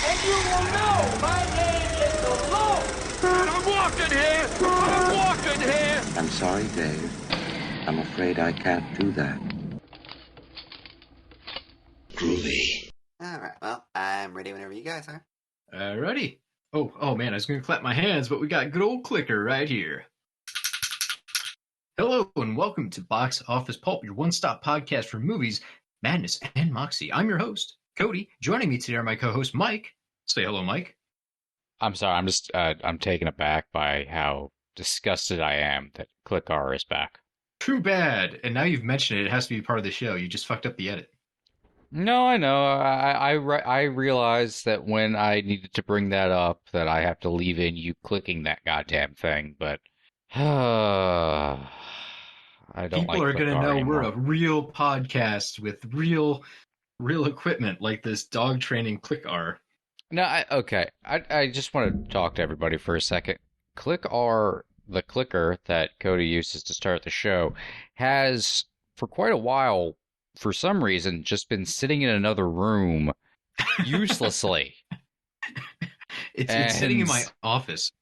And you will know my name is the Lord. And I'm walking here. I'm walking here. I'm sorry, Dave. I'm afraid I can't do that. Groovy. All right, well, I'm ready whenever you guys are. Alrighty. Oh man, I was going to clap my hands, but we got good old clicker right here. Hello and welcome to Box Office Pulp, your one-stop podcast for movies, madness, and moxie. I'm your host, Cody. Joining me today are my co-host, Mike. Say hello, Mike. I'm sorry, I'm taken aback by how disgusted I am that Click R is back. Too bad. And now you've mentioned it, it has to be part of the show. You just fucked up the edit. No, I know. I realized that when I needed to bring that up, that I have to leave in you clicking that goddamn thing, but I don't People like are Click going to R know anymore. we're a real podcast with real equipment like this dog training Click R. No, okay. I just want to talk to everybody for a second. Click R, the clicker that Cody uses to start the show, has for quite a while, for some reason, just been sitting in another room uselessly. It's sitting in my office.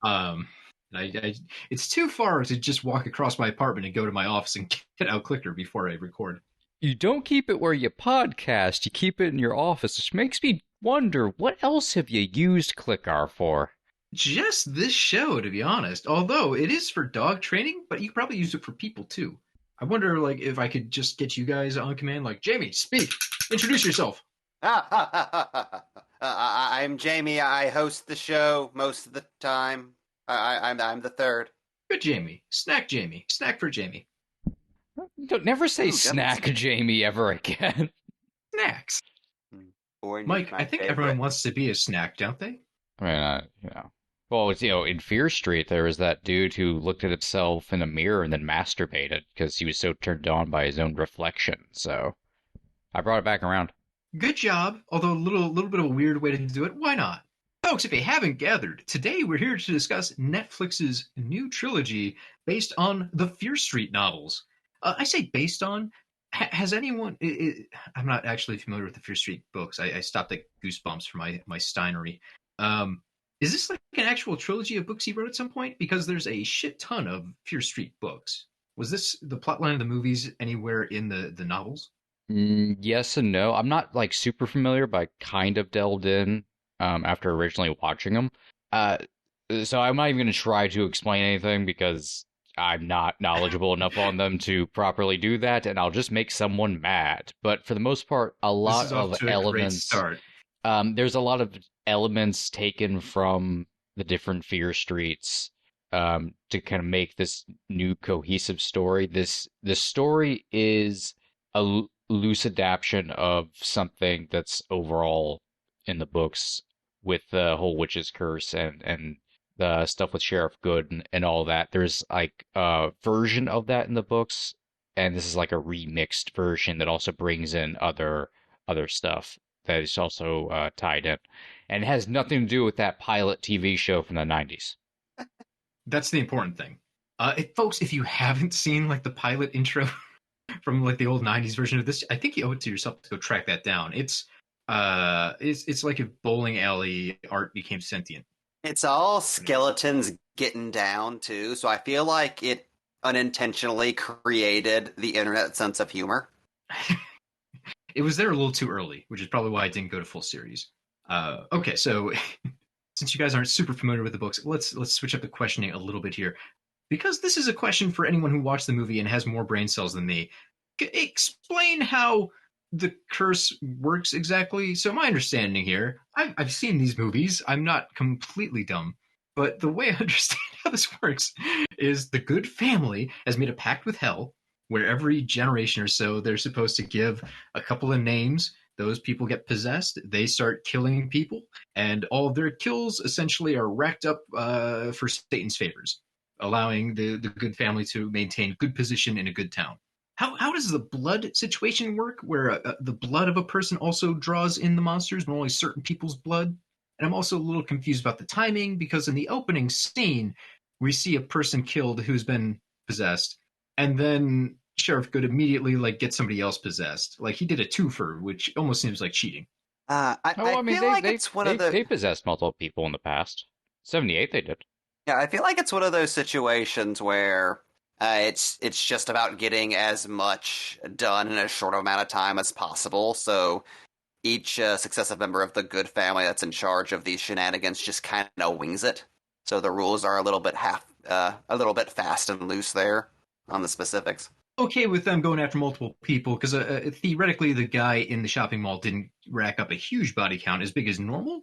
It's too far to just walk across my apartment and go to my office and get out Clicker before I record. You don't keep it where you podcast, you keep it in your office, which makes me wonder, what else have you used ClickR for? Just this show, to be honest. Although it is for dog training, but you could probably use it for people too. I wonder, like, if I could just get you guys on command, like, Jamie, speak, introduce yourself. I'm Jamie. I host the show most of the time. I'm the third. Good Jamie. Snack for Jamie. Don't never say snack Jamie ever again. Snacks. Orange Mike, is my I think favorite. everyone wants to be a snack, don't they? I mean, Well, it's, in Fear Street, there was that dude who looked at himself in a mirror and then masturbated because he was so turned on by his own reflection. So I brought it back around. Good job, although a little bit of a weird way to do it. Why not? Folks, if you haven't gathered, today we're here to discuss Netflix's new trilogy based on the Fear Street novels. I say based on. Has anyone... I'm not actually familiar with the Fear Street books. I stopped at Goosebumps for my Stine'S. Is this like an actual trilogy of books he wrote at some point? Because there's a shit ton of Fear Street books. Was this the plotline of the movies anywhere in the novels? Yes and no. I'm not like super familiar, but I kind of delved in after originally watching them. So I'm not even going to try to explain anything because I'm not knowledgeable enough on them to properly do that, and I'll just make someone mad. But for the most part, a lot of elements. There's a lot of elements taken from the different Fear Streets to kind of make this new cohesive story. This story is a loose adaptation of something that's overall in the books with the whole witch's curse and the stuff with Sheriff Good and all that. There's like a version of that in the books, and this is like a remixed version that also brings in other stuff that is also tied in. And it has nothing to do with that pilot TV show from the 90s. That's the important thing. Folks, if you haven't seen like the pilot intro from like the old 90s version of this, I think you owe it to yourself to go track that down. It's like if bowling alley art became sentient. It's all skeletons getting down, too, so I feel like it unintentionally created the internet sense of humor. It was there a little too early, which is probably why I didn't go to full series. Okay, so since you guys aren't super familiar with the books, let's switch up the questioning a little bit here. Because this is a question for anyone who watched the movie and has more brain cells than me. Explain how the curse works exactly. So my understanding here, I've seen these movies. I'm not completely dumb. But the way I understand how this works is the good family has made a pact with hell where every generation or so they're supposed to give a couple of names. Those people get possessed. They start killing people. And all of their kills essentially are racked up for Satan's favors, allowing the good family to maintain good position in a good town. How does the blood situation work, where the blood of a person also draws in the monsters, but only certain people's blood? And I'm also a little confused about the timing, because in the opening scene, we see a person killed who's been possessed, and then sheriff could immediately like get somebody else possessed. Like he did a twofer, which almost seems like cheating. Oh, I I mean, feel like it's one of the they possessed multiple people in the past. 78, they did. yeah. I feel like it's one of those situations where it's just about getting as much done in a short amount of time as possible. So each successive member of the good family that's in charge of these shenanigans just kind of wings it. So the rules are a little bit a little bit fast and loose there on the specifics. Okay with them going after multiple people because theoretically the guy in the shopping mall didn't rack up a huge body count as big as normal.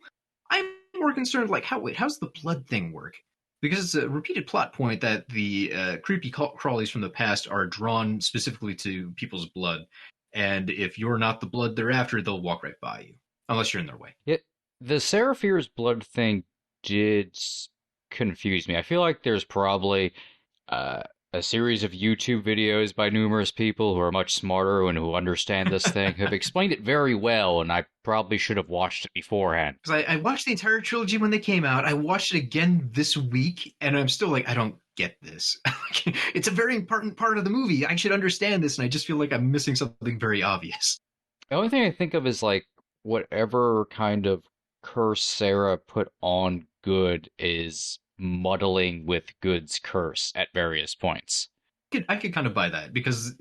I'm more concerned like how's the blood thing work? Because it's a repeated plot point that the creepy crawlies from the past are drawn specifically to people's blood, and if you're not the blood they're after, they'll walk right by you unless you're in their way. The Seraphir's blood thing did confuse me. I feel like there's probably uh, a series of YouTube videos by numerous people who are much smarter and who understand this thing have explained it very well, and I probably should have watched it beforehand. Because I watched the entire trilogy when they came out. I watched it again this week, and I'm still like, I don't get this. It's a very important part of the movie. I should understand this, and I just feel like I'm missing something very obvious. The only thing I think of is like whatever kind of curse Sarah put on Good is muddling with Good's curse at various points. I could kind of buy that because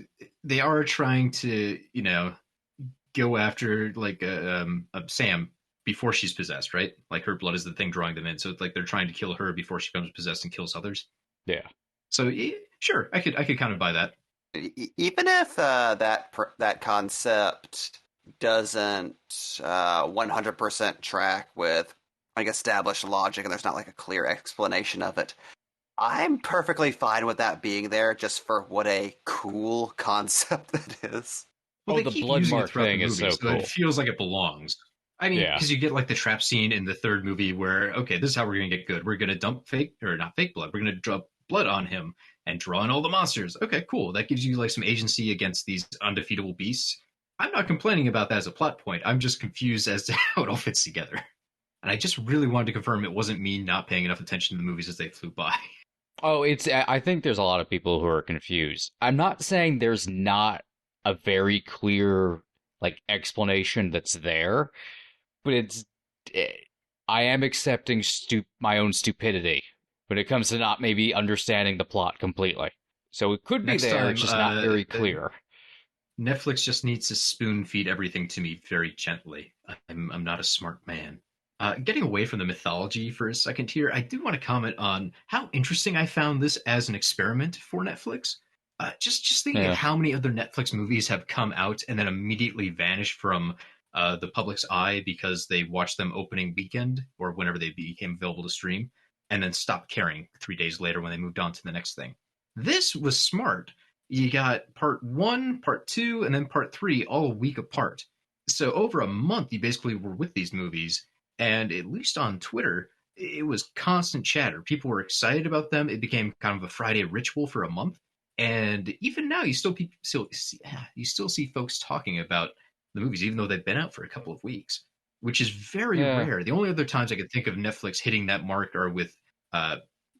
they are trying to, go after like Sam before she's possessed, right? Like her blood is the thing drawing them in, so it's like they're trying to kill her before she becomes possessed and kills others. Yeah. So sure, I could kind of buy that. Even if that concept doesn't 100% track with like established logic, and there's not like a clear explanation of it, I'm perfectly fine with that being there just for what a cool concept that is. Well, Oh, they the keep blood using it mark throughout the thing is movie, so cool. it feels like it belongs. I mean, Yeah. because you get like the trap scene in the third movie where, okay, this is how we're going to get good. We're going to dump not fake blood. We're going to drop blood on him and draw in all the monsters. Okay, cool. That gives you like some agency against these undefeatable beasts. I'm not complaining about that as a plot point. I'm just confused as to how it all fits together. And I just really wanted to confirm it wasn't me not paying enough attention to the movies as they flew by. Oh, I think there's a lot of people who are confused. I'm not saying there's not a very clear like explanation that's there, but I am accepting my own stupidity when it comes to not maybe understanding the plot completely. So it could be Next there, time, it's just not very clear. Netflix just needs to spoon feed everything to me very gently. I'm not a smart man. Getting away from the mythology for a second here, I do want to comment on how interesting I found this as an experiment for Netflix. Just thinking of how many other Netflix movies have come out and then immediately vanished from the public's eye because they watched them opening weekend or whenever they became available to stream, and then stopped caring 3 days later when they moved on to the next thing. This was smart. You got part 1, part 2, and then part 3 all a week apart. So over a month, you basically were with these movies. And at least on Twitter, it was constant chatter. People were excited about them. It became kind of a Friday ritual for a month. And even now, you still see folks talking about the movies, even though they've been out for a couple of weeks, which is very rare. The only other times I could think of Netflix hitting that mark are with,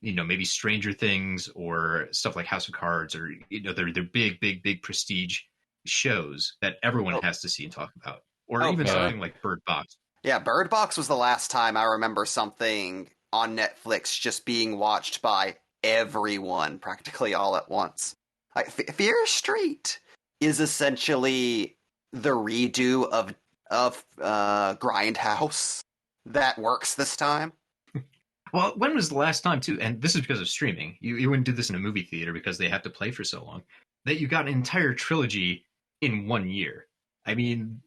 maybe Stranger Things or stuff like House of Cards, or they're big prestige shows that everyone has to see and talk about, or even something like Bird Box. Yeah, Bird Box was the last time I remember something on Netflix just being watched by everyone practically all at once. Like, Fear Street is essentially the redo of Grindhouse that works this time. Well, when was the last time, too, and this is because of streaming, you wouldn't do this in a movie theater because they have to play for so long, that you got an entire trilogy in 1 year. I mean,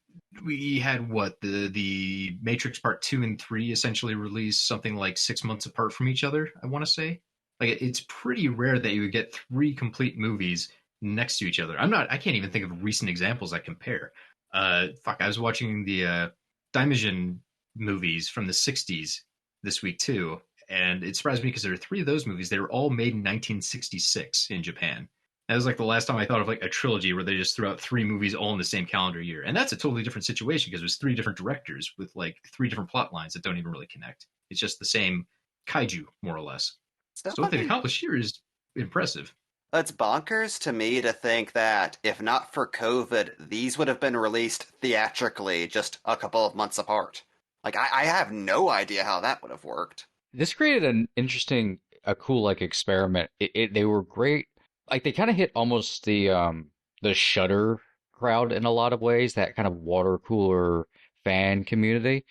we had the Matrix Part 2 and 3 essentially released something like 6 months apart from each other, I want to say. Like, it's pretty rare that you would get 3 complete movies next to each other. I can't even think of recent examples that compare. I was watching the Daimajin movies from the 60s this week too, and it surprised me because there are 3 of those movies. They were all made in 1966 in Japan. That was like the last time I thought of like a trilogy where they just threw out 3 movies all in the same calendar year. And that's a totally different situation because it was 3 different directors with like 3 different plot lines that don't even really connect. It's just the same kaiju, more or less. So what they've accomplished here is impressive. It's bonkers to me to think that if not for COVID, these would have been released theatrically just a couple of months apart. Like, I have no idea how that would have worked. This created an interesting, a cool like experiment. They were great. Like they kind of hit almost the Shudder crowd in a lot of ways. That kind of water cooler fan community.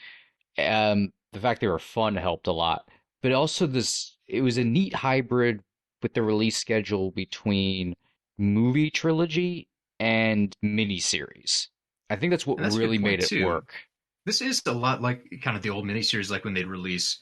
The fact they were fun helped a lot. But also this, it was a neat hybrid with the release schedule between movie trilogy and miniseries. I think that's what And that's a really good point, made it too. work. This is a lot like kind of the old miniseries, like when they'd release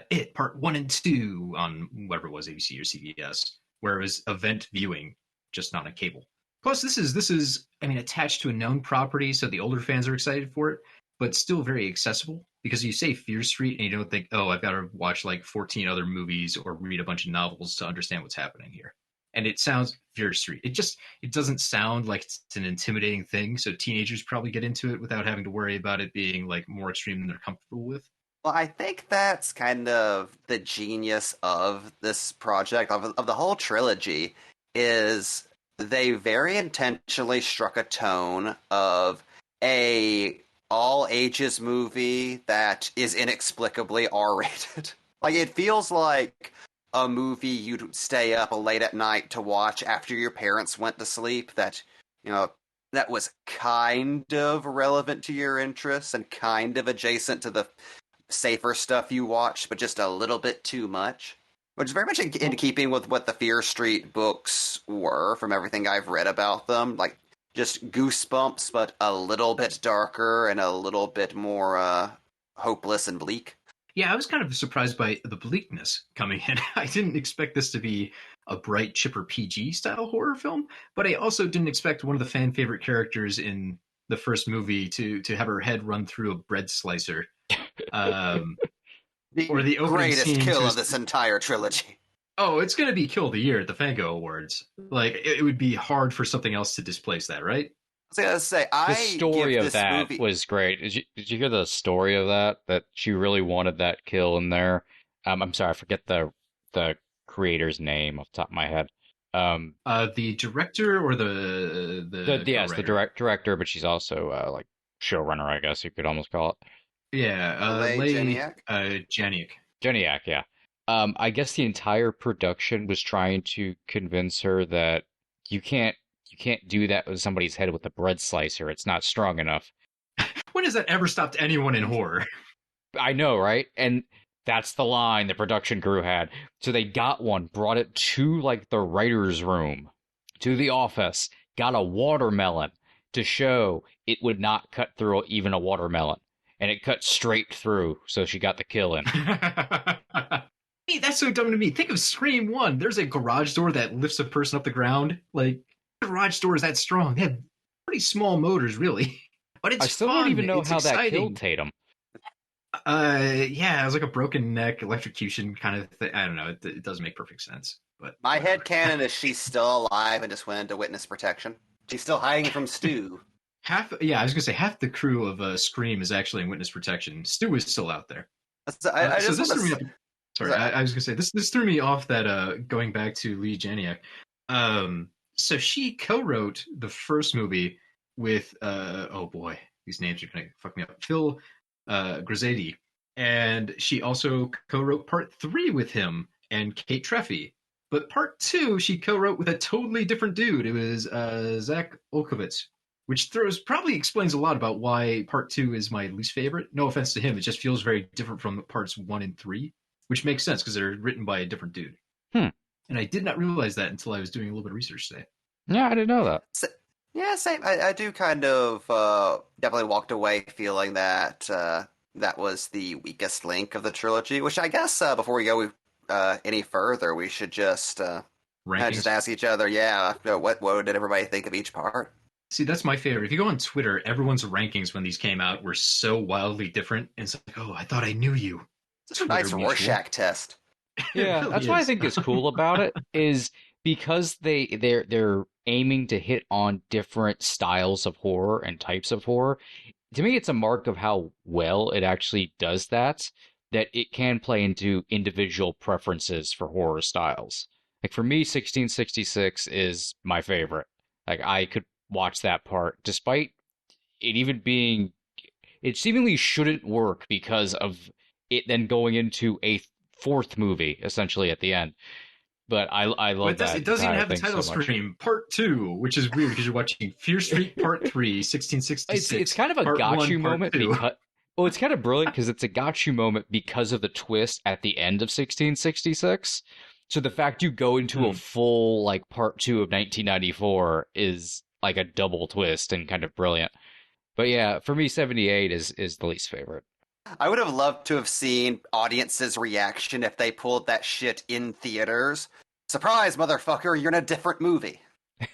It Part 1 and 2 on whatever it was, ABC or CBS, where it was event viewing, just not on cable. Plus, this is I mean, attached to a known property, so the older fans are excited for it, but still very accessible. Because you say Fear Street and you don't think, oh, I've got to watch like 14 other movies or read a bunch of novels to understand what's happening here. And it sounds Fear Street. It doesn't sound like it's an intimidating thing, so teenagers probably get into it without having to worry about it being like more extreme than they're comfortable with. Well, I think that's kind of the genius of this project, of the whole trilogy, is they very intentionally struck a tone of a all ages movie that is inexplicably R-rated. Like, it feels like a movie you'd stay up late at night to watch after your parents went to sleep, that, you know, that was kind of relevant to your interests and kind of adjacent to the safer stuff you watch, but just a little bit too much. Which is very much in keeping with what the Fear Street books were, from everything I've read about them. Like, just Goosebumps, but a little bit darker and a little bit more hopeless and bleak. Yeah, I was kind of surprised by the bleakness coming in. I didn't expect this to be a bright, chipper PG style horror film, but I also didn't expect one of the fan favorite characters in the first movie to have her head run through a bread slicer. Or the opening greatest scene kill of this entire trilogy. Oh, it's going to be Kill of the Year at the Fango Awards. Like, it would be hard for something else to displace that, right? I was gonna say, The story of that movie... was great. Did you hear the story of that? That she really wanted that kill in there. I'm sorry, I forget the creator's name off the top of my head. The director or yes, the director, but she's also like showrunner, I guess you could almost call it. Yeah, Leigh Janiak? Janiak. Janiak, yeah. I guess the entire production was trying to convince her that you can't do that with somebody's head with a bread slicer. It's not strong enough. When has that ever stopped anyone in horror? I know, right? And that's the line the production crew had. So they got one, brought it to like the writer's room, to the office, got a watermelon to show it would not cut through even a watermelon. And it cut straight through, so she got the kill in. Hey, that's so dumb to me. Think of Scream 1. There's a garage door that lifts a person up the ground. Like, garage doors that strong. They have pretty small motors, really. But it's I still fun. don't even know it's how exciting. that killed Tatum. Yeah, it was like a broken neck electrocution kind of thing. I don't know. It doesn't make perfect sense. But My headcanon is she's still alive and just went into witness protection. She's still hiding from Stu. I was gonna say half the crew of Scream is actually in witness protection. Stu is still out there. I So just this want threw me to... off. Sorry, I was gonna say this threw me off that going back to Leigh Janiak. So she co-wrote the first movie with oh boy, these names are gonna fuck me up. Phil Grizzady, and she also co-wrote part 3 with him and Kate Treffy. But part 2 she co-wrote with a totally different dude. It was Zach Olkowitz, which probably explains a lot about why part 2 is my least favorite. No offense to him, it just feels very different from parts 1 and 3, which makes sense because they're written by a different dude. And I did not realize that until I was doing a little bit of research today. Yeah, I didn't know that. Yeah, same. I do kind of definitely walked away feeling that that was the weakest link of the trilogy, which I guess before we go any further, we should just just ask each other, what did everybody think of each part? See, that's my favorite. If you go on Twitter, everyone's rankings when these came out were so wildly different. And it's like, oh, I thought I knew you. It's a nice Rorschach test. Yeah, really that's what I is. think is cool about it is because they're aiming to hit on different styles of horror and types of horror. To me, it's a mark of how well it actually does that it can play into individual preferences for horror styles. Like for me, 1666 is my favorite. Like I could watch that part, despite it even being it seemingly shouldn't work because of it then going into a fourth movie essentially at the end. But I Well, love that it doesn't even entire have the thing title so much. screen, Part 2, which is weird because you're watching Fear Street Part 3, 1666. It's kind of a Part got 1, you Part moment 2. because well, it's kind of brilliant because it's a got you moment because of the twist at the end of 1666. So the fact you go into a full like part 2 of 1994 is like a double twist and kind of brilliant. But yeah, for me 78 is the least favorite. I would have loved to have seen audiences' reaction if they pulled that shit in theaters. Surprise, motherfucker, you're in a different movie.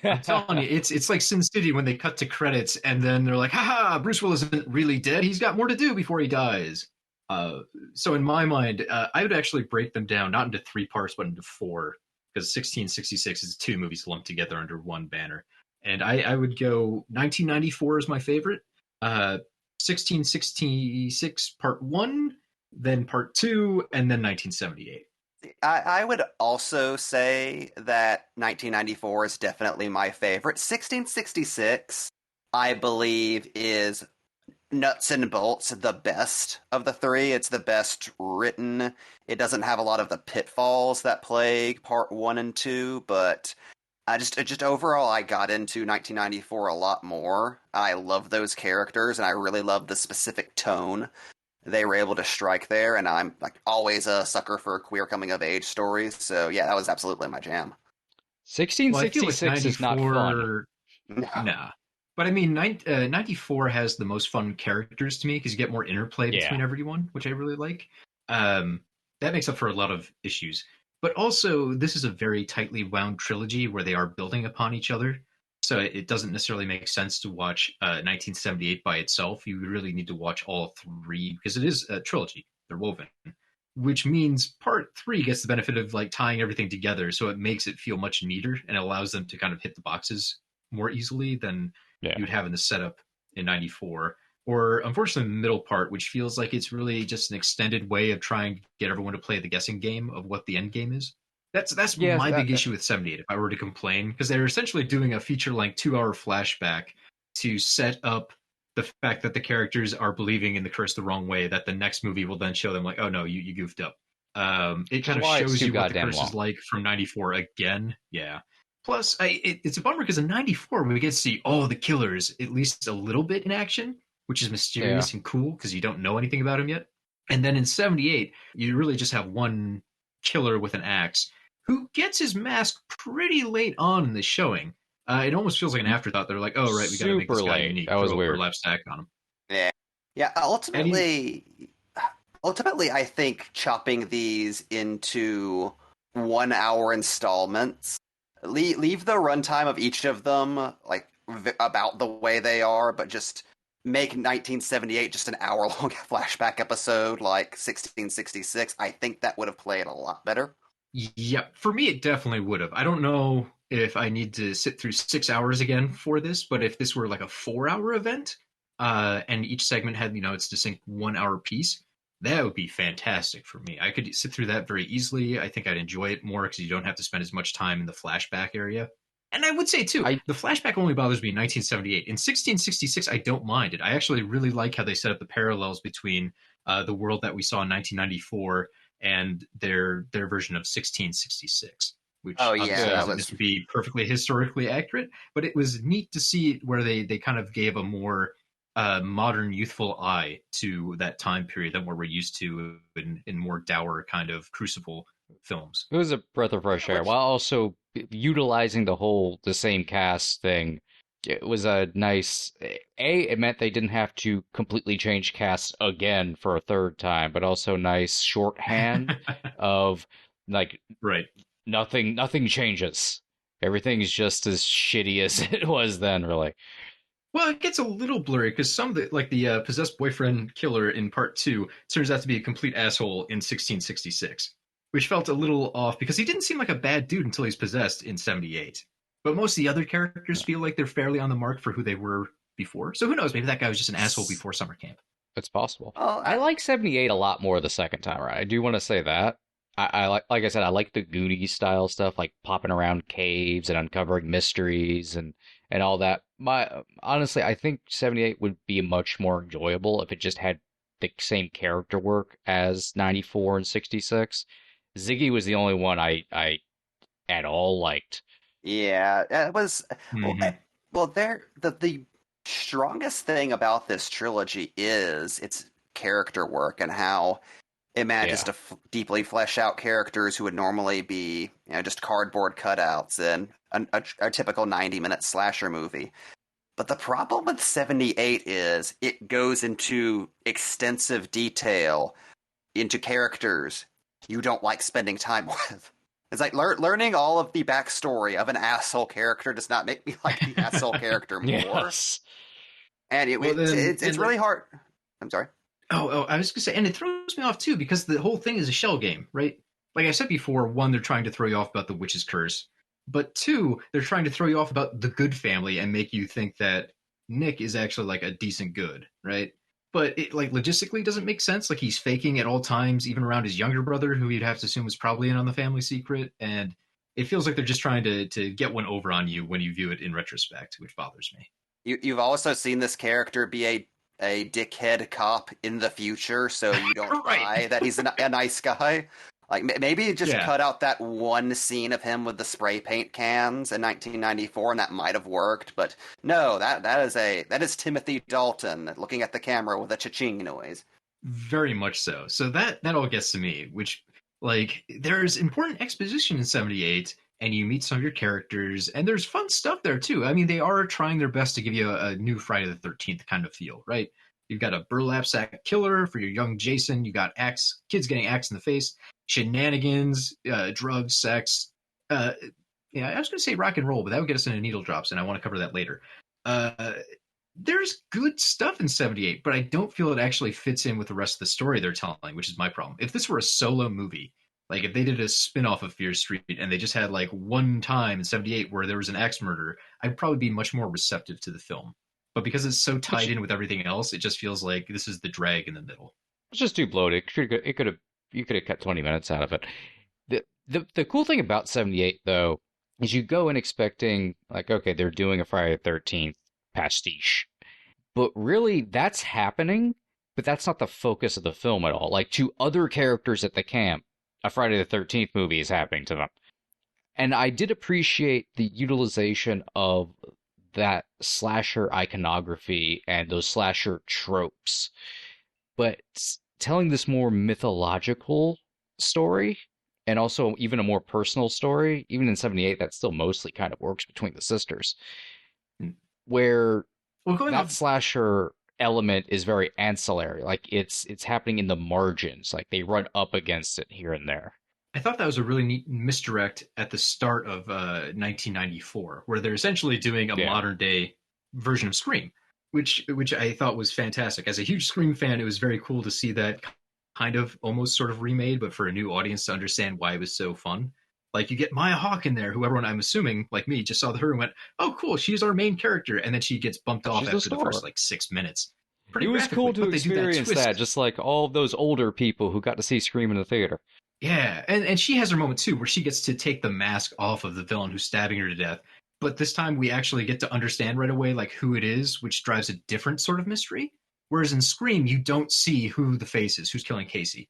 I'm telling you, it's like Sin City when they cut to credits and then they're like, haha, Bruce Willis isn't really dead. He's got more to do before he dies. So in my mind, I would actually break them down, not into 3 parts, but into 4, because 1666 is 2 movies lumped together under one banner. And I would go 1994 is my favorite, 1666 Part 1, then Part 2, and then 1978. I would also say that 1994 is definitely my favorite. 1666, I believe, is nuts and bolts the best of the 3. It's the best written. It doesn't have a lot of the pitfalls that plague part 1 and 2, but I just overall I got into 1994 a lot more. I love those characters and I really love the specific tone they were able to strike there, and I'm like always a sucker for queer coming of age stories. So yeah, that was absolutely my jam. 1666 is not fun. No. Nah. But I mean, 94 has the most fun characters to me because you get more interplay between everyone, which I really like. That makes up for a lot of issues. But also, this is a very tightly wound trilogy where they are building upon each other. So it doesn't necessarily make sense to watch 1978 by itself. You really need to watch all 3 because it is a trilogy. They're woven. Which means part 3 gets the benefit of like tying everything together. So it makes it feel much neater and allows them to kind of hit the boxes more easily than you'd have in the setup in 94. Or unfortunately, the middle part, which feels like it's really just an extended way of trying to get everyone to play the guessing game of what the end game is. That's my big issue with 78, if I were to complain, because they're essentially doing a feature-length 2-hour flashback to set up the fact that the characters are believing in the curse the wrong way, that the next movie will then show them like, oh no, you goofed up. It kind of shows you what the curse is like from 94 again. Yeah. Plus, it's a bummer because in 94, we get to see all the killers at least a little bit in action, which is mysterious and cool because you don't know anything about him yet. And then in 78, you really just have one killer with an axe who gets his mask pretty late on in the showing. It almost feels like an afterthought. They're like, oh, right, we got to make this guy unique. That was weird. Left stack on him. Yeah. Ultimately, I think chopping these into 1-hour installments, leave the runtime of each of them like about the way they are, but just make 1978 just an hour-long flashback episode like 1666. I think that would have played a lot better. Yeah, for me, it definitely would have. I don't know if I need to sit through 6 hours again for this, but if this were like a 4-hour event, and each segment had, its distinct 1-hour piece, that would be fantastic for me. I could sit through that very easily. I think I'd enjoy it more because you don't have to spend as much time in the flashback area. And I would say, too, the flashback only bothers me in 1978. In 1666, I don't mind it. I actually really like how they set up the parallels between the world that we saw in 1994 and their version of 1666. Which doesn't to be perfectly historically accurate, but it was neat to see where they kind of gave a more modern, youthful eye to that time period than what we're used to in more dour kind of crucible films. It was a breath of fresh air, while also utilizing the same cast thing. It was a nice. It meant they didn't have to completely change cast again for a third time, but also nice shorthand of like nothing changes. Everything's just as shitty as it was then, really. Well, it gets a little blurry because some of the possessed boyfriend killer in part 2 turns out to be a complete asshole in 1666, which felt a little off because he didn't seem like a bad dude until he's possessed in 78. But most of the other characters feel like they're fairly on the mark for who they were before. So who knows? Maybe that guy was just an asshole before summer camp. It's possible. I like 78 a lot more the second time around. I do want to say that. I like I said, I like the Goonies style stuff, like popping around caves and uncovering mysteries and all that. My honestly, I think 78 would be much more enjoyable if it just had the same character work as 94 and 66. Ziggy was the only one I at all liked. Yeah, it was well. Hmm. Well, the strongest thing about this trilogy is its character work and how it manages Yeah. to deeply flesh out characters who would normally be, just cardboard cutouts in a typical 90-minute slasher movie. But the problem with 78 is it goes into extensive detail into characters you don't like spending time with. It's like learning all of the backstory of an asshole character does not make me like the asshole character more. Yes. And Well, then, it's really hard. I'm sorry. I was gonna say, and it throws me off too because the whole thing is a shell game, right? Like I said before, one, they're trying to throw you off about the witch's curse, but two, they're trying to throw you off about the good family and make you think that Nick is actually like a decent good, right? But it like logistically doesn't make sense. Like he's faking at all times, even around his younger brother, who you'd have to assume was probably in on the family secret, and it feels like they're just trying to get one over on you when you view it in retrospect, which bothers me. You've also seen this character be a dickhead cop in the future, so you don't Right. buy that he's a nice guy. Like maybe just Yeah. cut out that one scene of him with the spray paint cans in 1994, and that might have worked. But no, that is Timothy Dalton looking at the camera with a cha-ching noise. Very much so. So that all gets to me, which like there's important exposition in 78 and you meet some of your characters and there's fun stuff there too. I mean, they are trying their best to give you a new Friday the 13th kind of feel, right? You've got a burlap sack killer for your young Jason, you got axe kids getting axed in the face, shenanigans, drugs, sex, uh yeah, I was going to say rock and roll, but that would get us into needle drops and I want to cover that later. Uh there's good stuff in 78, but I don't feel it actually fits in with the rest of the story they're telling, which is my problem. If this were a solo movie, like if they did a spin-off of Fear Street and they just had like one time in 78 where there was an axe murder, I'd probably be much more receptive to the film. But because it's so tied Which in with everything else, it just feels like this is the drag in the middle. was just too bloated. It could have you could have cut 20 minutes out of it. The cool thing about 78 though is you go in expecting like okay, they're doing a Friday the 13th pastiche. But really that's happening, but that's not the focus of the film at all. Like to other characters at the camp, a Friday the 13th movie is happening to them. And I did appreciate the utilization of that slasher iconography and those slasher tropes, but telling this more mythological story and also even a more personal story, even in 78, that still mostly kind of works between the sisters, where Well, going that off, slasher element is very ancillary. Like it's happening in the margins. Like they run up against it here and there. I thought that was a really neat misdirect at the start of 1994, where they're essentially doing a Yeah. modern day version of Scream, which I thought was fantastic. As a huge Scream fan, it was very cool to see that kind of almost sort of remade, but for a new audience to understand why it was so fun. Like you get Maya Hawke in there, who everyone I'm assuming like me just saw her and went, "Oh, cool, she's our main character," and then she gets bumped off She's the after the first star. like 6 minutes. It Pretty was cool graphically, to but they do that experience twist. that, just like all of those older people who got to see Scream in the theater. Yeah, and she has her moment too, where she gets to take the mask off of the villain who's stabbing her to death. But this time we actually get to understand right away like who it is, which drives a different sort of mystery. Whereas in Scream, you don't see who the face is, who's killing Casey.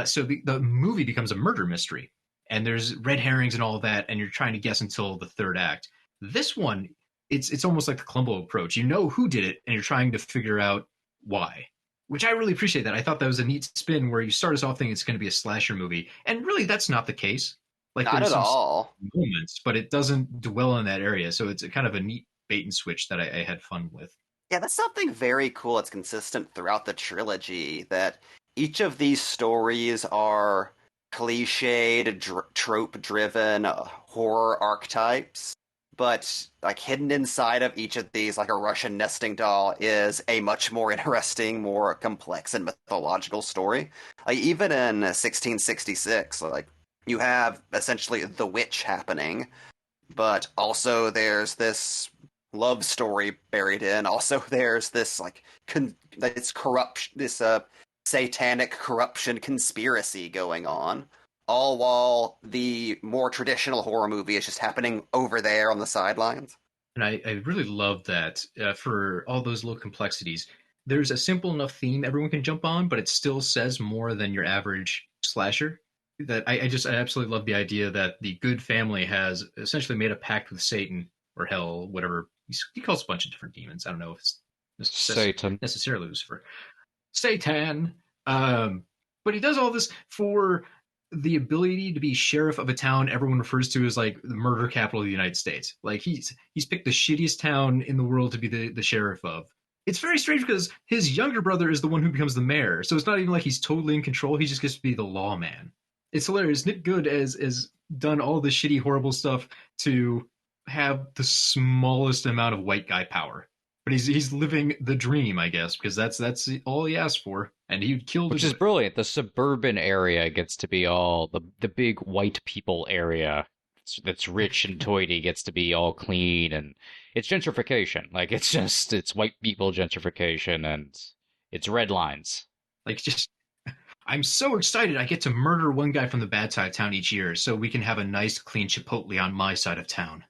So the movie becomes a murder mystery, and there's red herrings and all that, and you're trying to guess until the third act. This one, it's almost like the Columbo approach. You know who did it, and you're trying to figure out why, which I really appreciate that. I thought that was a neat spin where you start us off thinking it's going to be a slasher movie, and really that's not the case. Like Not there's at some all. moments, but it doesn't dwell in that area, so it's a kind of a neat bait and switch that I had fun with. Yeah, that's something very cool that's consistent throughout the trilogy, that each of these stories are cliched, trope-driven horror archetypes, but like hidden inside of each of these, like a Russian nesting doll, is a much more interesting, more complex and mythological story. Like even in 1666, like you have essentially the witch happening, but also there's this love story buried in. Also, there's this like this corruption, this satanic corruption conspiracy going on. all while the more traditional horror movie is just happening over there on the sidelines. And I really love that for all those little complexities. There's a simple enough theme everyone can jump on, but it still says more than your average slasher. That I absolutely love the idea that the good family has essentially made a pact with Satan or hell, whatever. He calls a bunch of different demons. I don't know if it's Satan. necessarily Lucifer. Satan. But he does all this for the ability to be sheriff of a town everyone refers to as like the murder capital of the United States. Like he's picked the shittiest town in the world to be the sheriff of. It's very strange because his younger brother is the one who becomes the mayor. So it's not even like he's totally in control. He just gets to be the lawman. It's hilarious. Nick Good has done all the shitty, horrible stuff to have the smallest amount of white guy power. But he's living the dream, I guess, because that's all he asked for, and he killed. Which is brilliant. The suburban area gets to be all the big white people area that's rich and toity gets to be all clean, and it's gentrification. Like it's white people gentrification, and it's red lines. Like just, I'm so excited. I get to murder one guy from the bad side of town each year, so we can have a nice clean Chipotle on my side of town.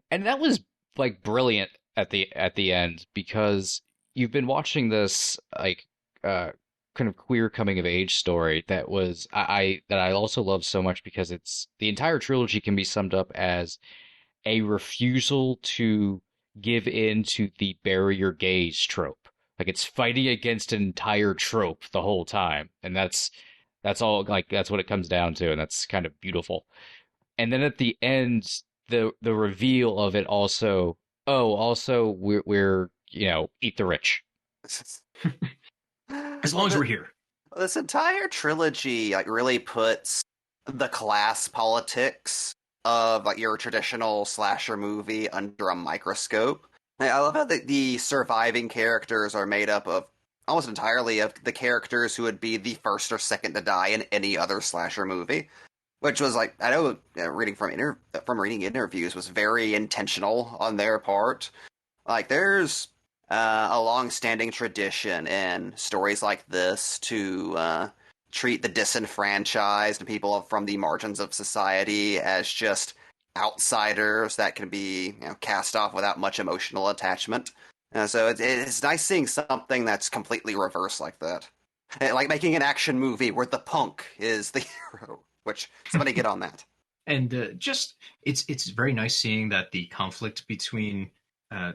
And that was like brilliant at the end, because you've been watching this like kind of queer coming of age story that was that I also love so much, because it's the entire trilogy can be summed up as a refusal to give in to the bury your gays trope. Like it's fighting against an entire trope the whole time, and that's all, like that's what it comes down to, and that's kind of beautiful. And then at the end, the reveal of it also. Oh, also we're eat the rich. As long as we're here. This entire trilogy like really puts the class politics of like your traditional slasher movie under a microscope. I love how the surviving characters are made up of almost entirely of the characters who would be the first or second to die in any other slasher movie. Which was like, I know reading from reading interviews was very intentional on their part. Like there's a long-standing tradition in stories like this to treat the disenfranchised and people from the margins of society as just outsiders that can be cast off without much emotional attachment. So it's nice seeing something that's completely reversed like that. Like making an action movie where the punk is the hero. Which, somebody get on that. And just, it's very nice seeing that the conflict between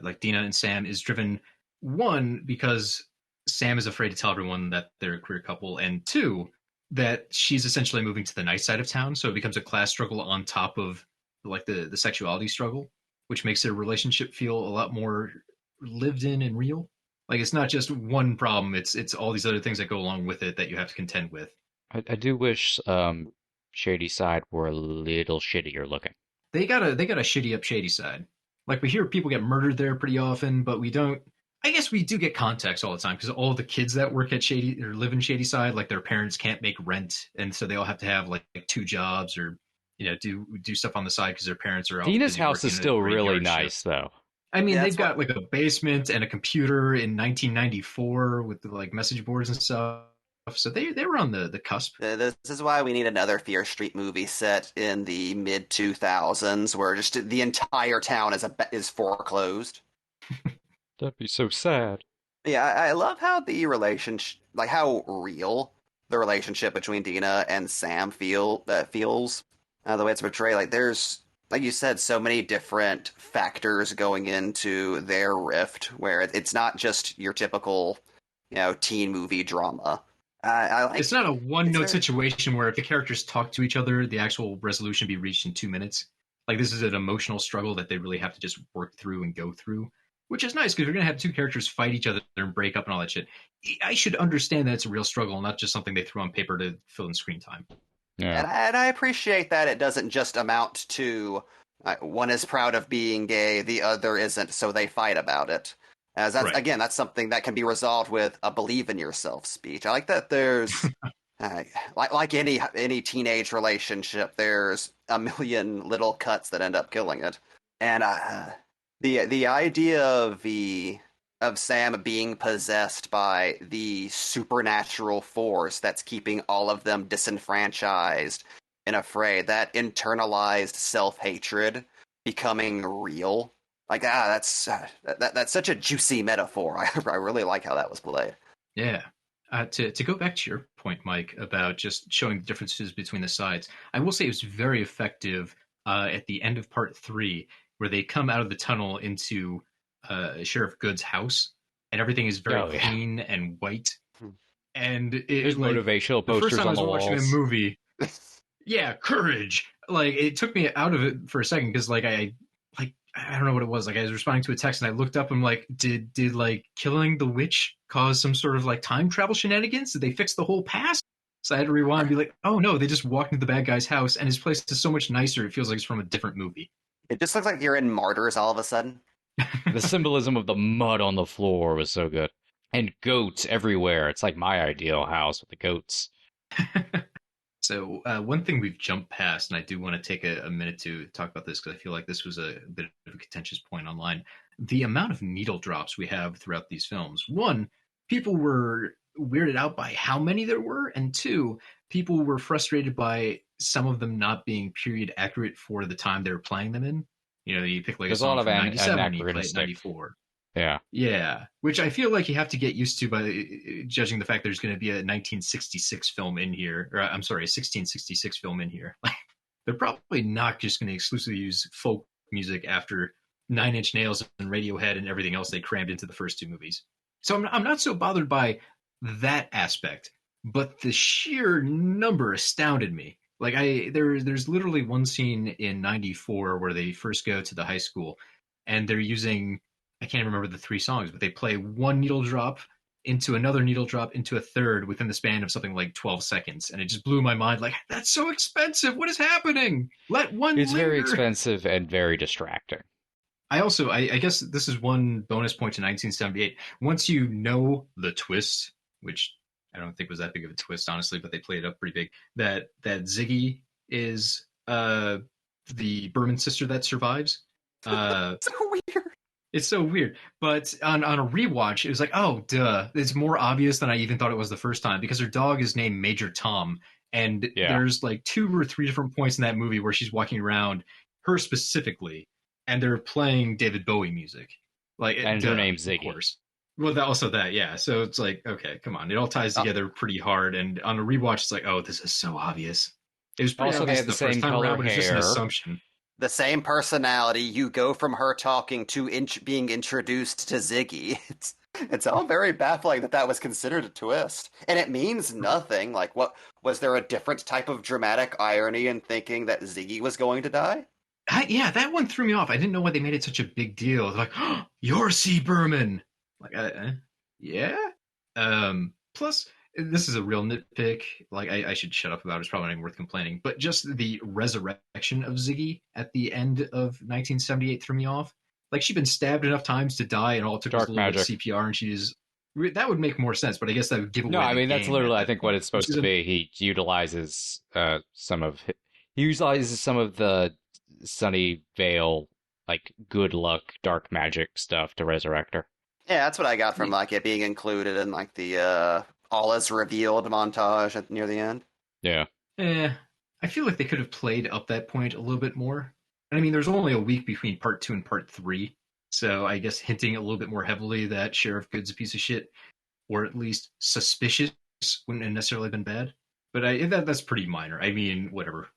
like Dina and Sam is driven, one, because Sam is afraid to tell everyone that they're a queer couple, and two, that she's essentially moving to the nice side of town, so it becomes a class struggle on top of like the sexuality struggle, which makes their relationship feel a lot more lived in and real. Like it's not just one problem, it's all these other things that go along with it that you have to contend with. I do wish Shady Side were a little shittier looking. They got a shitty up Shady Side. Like we hear people get murdered there pretty often, but we don't. I guess we do get context all the time because all the kids that work at Shady or live in Shady Side, like their parents can't make rent, and so they all have to have like 2 jobs or do stuff on the side because their parents are out. Dina's house is still really nice, shift. though. I mean, they've got like a basement and a computer in 1994 with like message boards and stuff. So they were on the cusp. This is why we need another Fear Street movie set in the mid 2000s, where just the entire town is foreclosed. That'd be so sad. Yeah, I love how the relationship, like how real the relationship between Dina and Sam feels. The way it's portrayed, like there's, like you said, so many different factors going into their rift, where it's not just your typical, teen movie drama. It's not a one-note situation where if the characters talk to each other, the actual resolution be reached in 2 minutes. Like this is an emotional struggle that they really have to just work through and go through, which is nice because you're going to have 2 characters fight each other and break up and all that shit. I should understand that it's a real struggle, not just something they threw on paper to fill in screen time. Yeah. And I appreciate that it doesn't just amount to one is proud of being gay, the other isn't, so they fight about it. As that's, again, that's something that can be resolved with a believe in yourself speech. I like that there's, like any teenage relationship, there's a million little cuts that end up killing it. And the idea of the of Sam being possessed by the supernatural force that's keeping all of them disenfranchised and afraid, that internalized self-hatred becoming real. Like, that's such a juicy metaphor. I really like how that was played. Yeah. To go back to your point, Mike, about just showing the differences between the sides, I will say it was very effective at the end of part 3, where they come out of the tunnel into Sheriff Good's house, and everything is very clean and white. And there's like, motivational the first posters time I on was the watching walls. a movie, yeah, courage. Like, it took me out of it for a second because I don't know what it was. Like, I was responding to a text and I looked up and I'm like, did like killing the witch cause some sort of like time travel shenanigans? Did they fix the whole past? So I had to rewind and be like, oh no, they just walked into the bad guy's house and his place is so much nicer. It feels like it's from a different movie. It just looks like you're in Martyrs all of a sudden. The symbolism of the mud on the floor was so good. And goats everywhere. It's like my ideal house with the goats. So one thing we've jumped past, and I do want to take a minute to talk about this because I feel like this was a bit of a contentious point online. The amount of needle drops we have throughout these films. One, people were weirded out by how many there were, and two, people were frustrated by some of them not being period accurate for the time they were playing them in. You know, you pick like There's a a song lot of from 97 and you play it anachronistic. 94. Yeah. Yeah, which I feel like you have to get used to by judging the fact there's going to be a 1966 film in here, or I'm sorry, a 1666 film in here. Like, they're probably not just going to exclusively use folk music after Nine Inch Nails and Radiohead and everything else they crammed into the first two movies. So I'm not so bothered by that aspect, but the sheer number astounded me. Like, there's literally one scene in '94 where they first go to the high school, and they're using, I can't remember the 3 songs, but they play one needle drop into another needle drop into a third within the span of something like 12 seconds. And it just blew my mind. Like, that's so expensive. What is happening? Let one It's linger. very expensive and very distracting. I guess this is one bonus point to 1978. Once you know the twist, which I don't think was that big of a twist, honestly, but they played it up pretty big, that Ziggy is the Berman sister that survives. So weird. It's so weird. But on a rewatch, it was like, oh, duh. It's more obvious than I even thought it was the first time because her dog is named Major Tom. And there's like 2 or 3 different points in that movie where she's walking around, her specifically, and they're playing David Bowie music. Like, And her name's Ziggy. Of course. Well, also that, yeah. So it's like, okay, come on. It all ties together pretty hard. And on a rewatch, it's like, oh, this is so obvious. It was pretty Also, they obvious had the the first same time color around, but it's just an hair. assumption. The same personality. You go from her talking to being introduced to Ziggy. It's all very baffling that was considered a twist, and it means nothing. Like, what was there a different type of dramatic irony in thinking that Ziggy was going to die? Yeah, that one threw me off. I didn't know why they made it such a big deal. They're like, oh, you're C. Berman. Like, yeah. Plus, this is a real nitpick. Like, I should shut up about it. It's probably not even worth complaining. But just the resurrection of Ziggy at the end of 1978 threw me off. Like, she'd been stabbed enough times to die, and all it took was a little bit of CPR, and she's... That would make more sense, but I guess that would give away. No, I mean, the that's game literally, at I that think, point. what it's supposed to be. He utilizes some of the Sunnyvale, like, good luck, dark magic stuff to resurrect her. Yeah, that's what I got from like it being included in like the all is revealed montage near the end. Yeah. I feel like they could have played up that point a little bit more. And I mean, there's only a week between part 2 and part 3, so I guess hinting a little bit more heavily that Sheriff Good's a piece of shit, or at least suspicious, wouldn't have necessarily been bad. But that's pretty minor. I mean, whatever.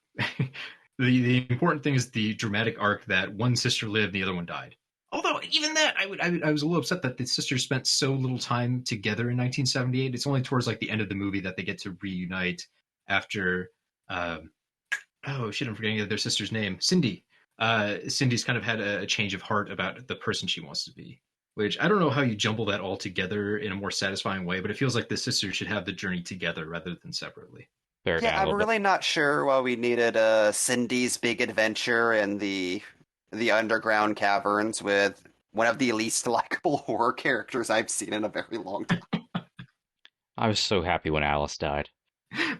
The important thing is the dramatic arc that one sister lived, the other one died. Although even that, I was a little upset that the sisters spent so little time together in 1978. It's only towards like the end of the movie that they get to reunite after. Oh shit! I'm forgetting their sister's name, Cindy. Cindy's kind of had a change of heart about the person she wants to be. Which I don't know how you jumble that all together in a more satisfying way, but it feels like the sisters should have the journey together rather than separately. Yeah, I'm really not sure why we needed Cindy's big adventure in the underground caverns with one of the least likable horror characters I've seen in a very long time. I was so happy when Alice died.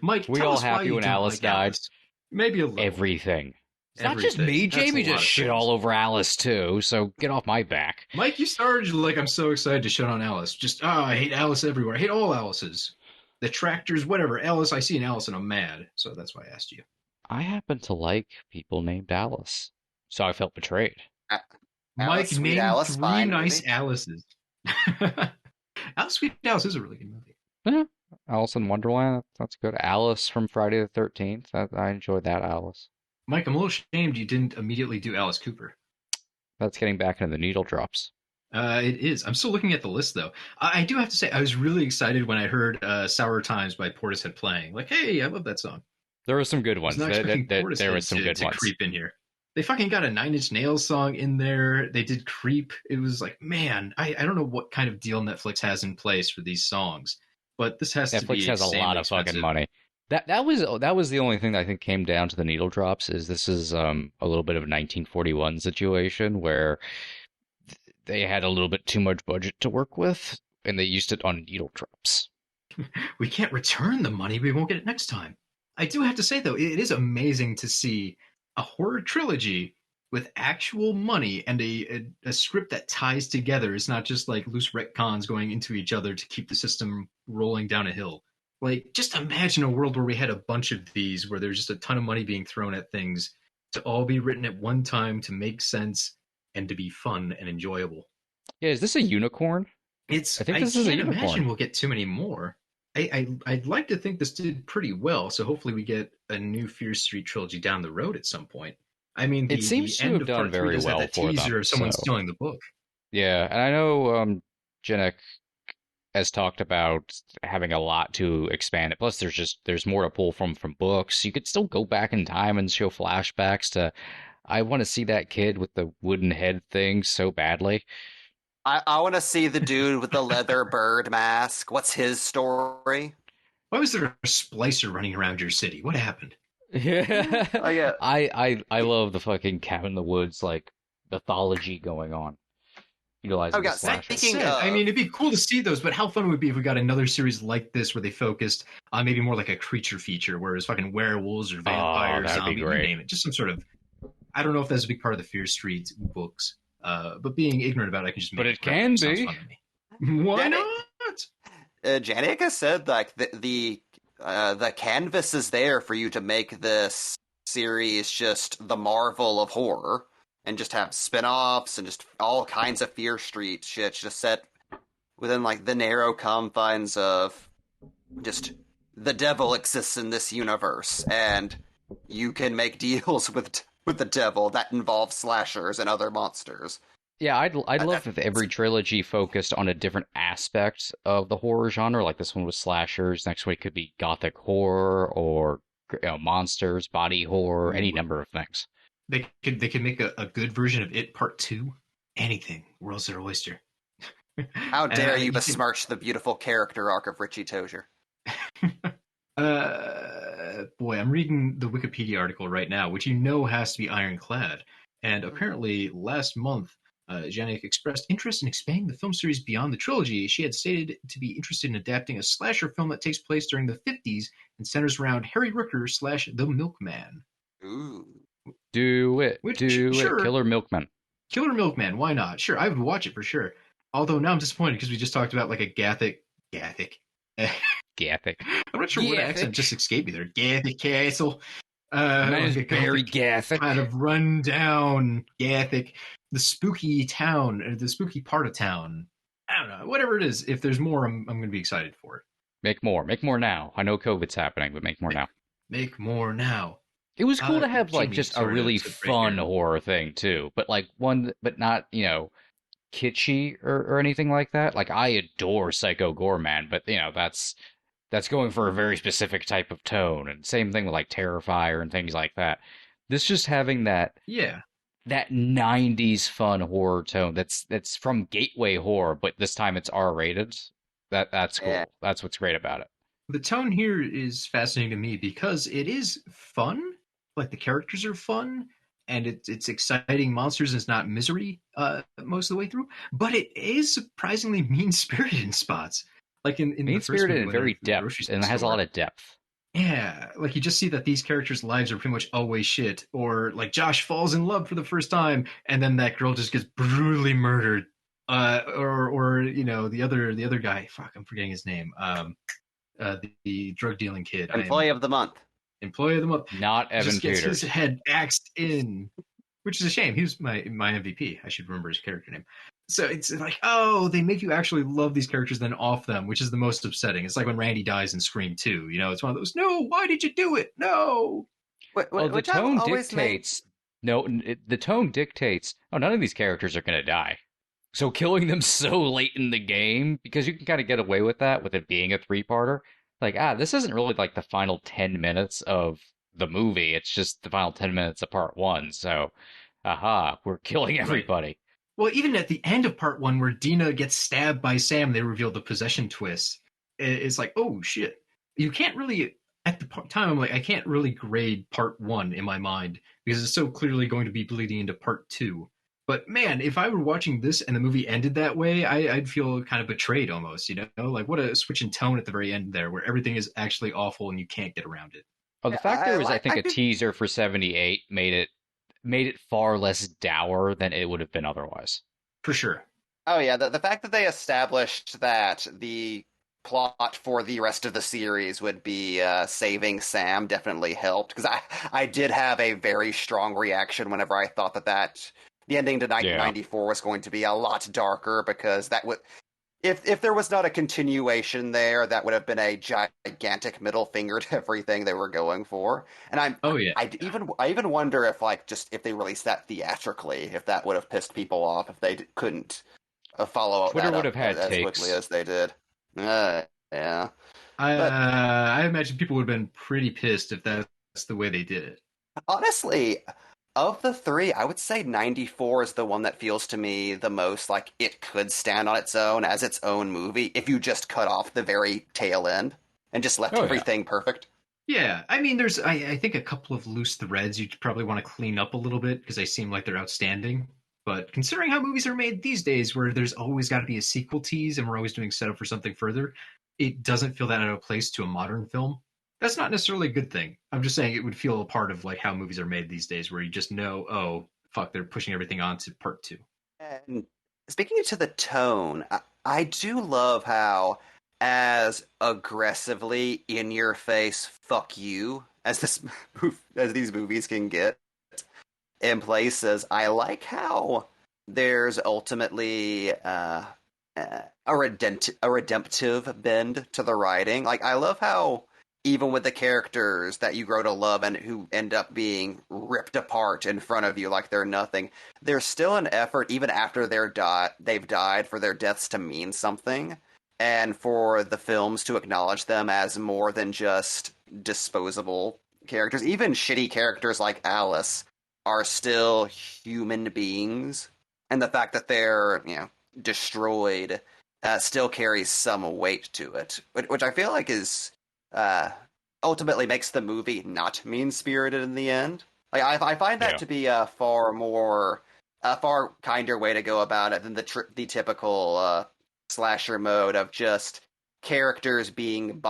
Mike, we all happy when Alice died? Alice. Maybe a little. Everything. It's not just me, Jamie just shit all over Alice too, so get off my back. Mike, you started like I'm so excited to shit on Alice. Just, I hate Alice everywhere. I hate all Alices. The tractors, whatever. Alice, I see an Alice and I'm mad. So that's why I asked you. I happen to like people named Alice, so I felt betrayed. Mike Sweet named Alice, 3 nice movie. Alices. Alice, Sweet Alice is a really good movie. Yeah, Alice in Wonderland, that's good. Alice from Friday the 13th, I enjoyed that Alice. Mike, I'm a little ashamed you didn't immediately do Alice Cooper. That's getting back into the needle drops. It is. I'm still looking at the list, though. I do have to say, I was really excited when I heard Sour Times by Portishead playing. Like, hey, I love that song. There were some good ones. There was some good ones. Creep in here. They fucking got a Nine Inch Nails song in there. They did Creep. It was like, man, I don't know what kind of deal Netflix has in place for these songs, but this has to be Netflix has a lot of fucking money. That was the only thing that I think came down to the needle drops. Is this is a little bit of a 1941 situation where they had a little bit too much budget to work with, and they used it on needle drops. We can't return the money. We won't get it next time. I do have to say, though, it is amazing to see a horror trilogy with actual money and a script that ties together. It's not just like loose retcons going into each other to keep the system rolling down a hill. Like, just imagine a world where we had a bunch of these, where there's just a ton of money being thrown at things to all be written at one time to make sense and to be fun and enjoyable. Yeah, is this a unicorn? I can't imagine we'll get too many more. I'd like to think this did pretty well, so hopefully we get a new Fear Street trilogy down the road at some point. I mean, it seems to have done very well for them. Of someone stealing the book. Yeah, and I know Janek has talked about having a lot to expand it. Plus, there's more to pull from books. You could still go back in time and show flashbacks to. I want to see that kid with the wooden head thing so badly. I want to see the dude with the leather bird mask. What's his story? Why was there a splicer running around your city? What happened? Yeah. Oh, yeah. I love the fucking cabin in the woods like mythology going on. Utilizing the slasher. I mean, it'd be cool to see those, but how fun would it be if we got another series like this where they focused on maybe more like a creature feature, where it's fucking werewolves or vampires, zombies, you name it. Just some sort of. I don't know if that's a big part of the Fear Street books. But being ignorant about it, I can just make it. But it can be. Why not? Janica said like the canvas is there for you to make this series just the marvel of horror, and just have spin-offs and just all kinds of Fear Street shit just set within like the narrow confines of just the devil exists in this universe, and you can make deals with the devil that involves slashers and other monsters. Yeah, I'd love if every trilogy focused on a different aspect of the horror genre. Like this one was slashers. Next one could be gothic horror or monsters, body horror, any number of things. They could make a good version of It Part 2. Anything. World's their oyster. How dare you besmirch the beautiful character arc of Richie Tozier. Boy, I'm reading the Wikipedia article right now, which has to be ironclad. And apparently last month, Janek expressed interest in expanding the film series beyond the trilogy. She had stated to be interested in adapting a slasher film that takes place during the 50s and centers around Harry Rooker / the Milkman. Ooh. Do it. Sure. Killer Milkman. Killer Milkman, why not? Sure, I would watch it for sure. Although now I'm disappointed because we just talked about like a Gathic. Gathic. I'm not sure what accent just escaped me there. Gathic Castle. Very Gathic. Kind of run down Gathic. The spooky town, or the spooky part of town. I don't know. Whatever it is, if there's more, I'm going to be excited for it. Make more now. I know COVID's happening, but make more now. Make more now. It was cool to have like just a really fun horror thing too, but like one, but not kitschy or anything like that. Like I adore Psycho Goreman, but that's going for a very specific type of tone, and same thing with like Terrifier and things like that. This just having that that 90s fun horror tone that's from gateway horror, but this time it's R-rated. That's cool. Yeah. That's what's great about it. The tone here is fascinating to me because it is fun. Like the characters are fun, and it's exciting monsters, and it's not misery most of the way through. But it is surprisingly mean-spirited in spots. Like in mean-spirited and very depth, and it has a lot of depth. Yeah, like you just see that these characters' lives are pretty much always shit, or like Josh falls in love for the first time, and then that girl just gets brutally murdered. Or the other guy, fuck, I'm forgetting his name. The drug dealing kid. Employee of the month. Employee of the month. Not Evan Just gets Peters. his head axed in, which is a shame. He was my MVP. I should remember his character name. So it's like, oh, they make you actually love these characters, then off them, which is the most upsetting. It's like when Randy dies in Scream 2. It's one of those, no, why did you do it? No. Well, the tone dictates. The tone dictates. Oh, none of these characters are going to die. So killing them so late in the game, because you can kind of get away with that with it being a 3-parter. Like, this isn't really like the final 10 minutes of the movie. It's just the final 10 minutes of part 1. So, we're killing everybody. Right. Well, even at the end of part 1, where Dina gets stabbed by Sam, they reveal the possession twist. It's like, oh shit! You can't really, at the time, I'm like, I can't really grade part 1 in my mind because it's so clearly going to be bleeding into part 2. But man, if I were watching this and the movie ended that way, I'd feel kind of betrayed almost. Like what a switch in tone at the very end there, where everything is actually awful and you can't get around it. Oh, the fact there was, I think, a teaser for 78 made it far less dour than it would have been otherwise. For sure. Oh yeah, the fact that they established that the plot for the rest of the series would be saving Sam definitely helped, because I did have a very strong reaction whenever I thought that the ending to 1994 was going to be a lot darker, because that would, if there was not a continuation there, that would have been a gigantic middle finger to everything they were going for. And I even wonder if they released that theatrically, if that would have pissed people off if they couldn't follow Twitter that would have had as takes. quickly as they did. Yeah. I imagine people would have been pretty pissed if that's the way they did it. Honestly, of the 3, I would say 94 is the one that feels to me the most like it could stand on its own as its own movie if you just cut off the very tail end and just left everything perfect. Yeah, I mean, there's I think a couple of loose threads you'd probably want to clean up a little bit because they seem like they're outstanding. But considering how movies are made these days, where there's always got to be a sequel tease and we're always doing setup for something further, it doesn't feel that out of place to a modern film. That's not necessarily a good thing. I'm just saying it would feel a part of like how movies are made these days, where you just know, oh, fuck, they're pushing everything on to part 2. And speaking to the tone, I do love how as aggressively in your face fuck you as these movies can get in places. I like how there's ultimately a redemptive bend to the writing. Like, I love how even with the characters that you grow to love and who end up being ripped apart in front of you like they're nothing, there's still an effort, even after they've died, for their deaths to mean something, and for the films to acknowledge them as more than just disposable characters. Even shitty characters like Alice are still human beings, and the fact that they're, destroyed still carries some weight to it, which I feel like is ultimately makes the movie not mean-spirited in the end. Like, I find that to be a far kinder way to go about it than the typical slasher mode of just characters being